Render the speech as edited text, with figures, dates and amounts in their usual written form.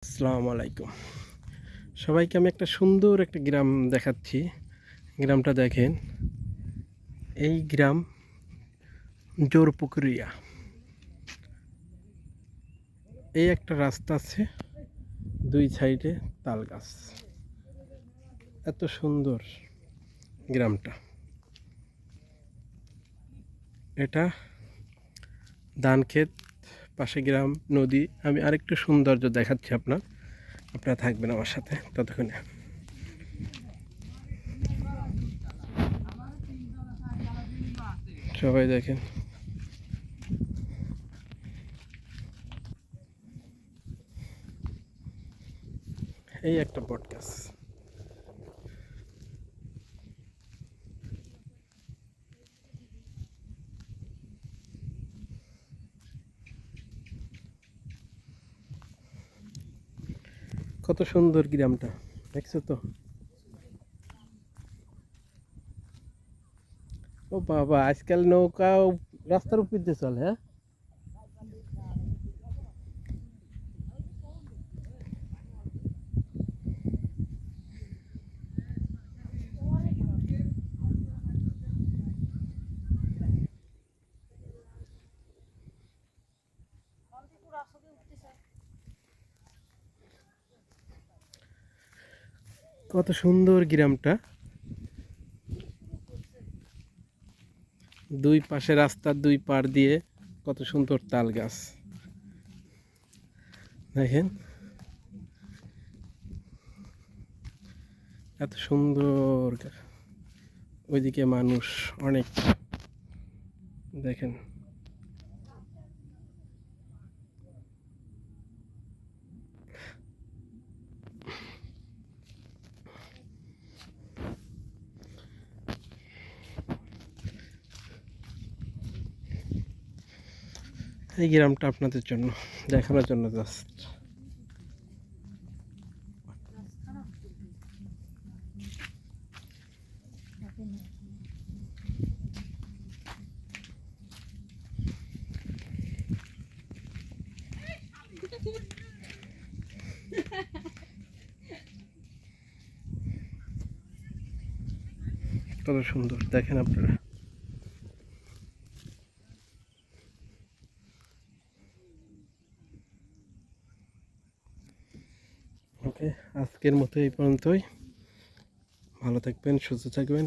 আসসালামু আলাইকুম। সবাইকে আমি একটা সুন্দর একটা গ্রাম দেখাচ্ছি। গ্রামটা দেখেন, এই গ্রাম জোরপুকুরিয়া। এই একটা রাস্তা আছে, দুই সাইডে তাল গাছ। এত সুন্দর গ্রামটা। এটা ধান ক্ষেত, পাশে গ্রাম, নদী। আমি আরেকটু সৌন্দর্য দেখাচ্ছি আপনারা থাকবেন আমার সাথে ততক্ষণে। সবাই দেখেন, এই একটা বট গাছ। কত সুন্দর গ্রামটা, দেখছো তো? ও বাবা, আজকাল নৌকাও রাস্তার উপর দিয়ে চলে, হ্যাঁ? কত সুন্দর গ্রামটা। দুই পাশে রাস্তার দুই পাড় দিয়ে কত সুন্দর তাল গাছ দেখেন, এত সুন্দর। ওইদিকে মানুষ অনেক, দেখেন। এই গ্রামটা আপনাদের জন্য দেখানোর জন্য জাস্ট। কত সুন্দর দেখেন আপনারা। ওকে, আজকের মতো এই পর্যন্তই। ভালো থাকবেন, সুস্থ থাকবেন।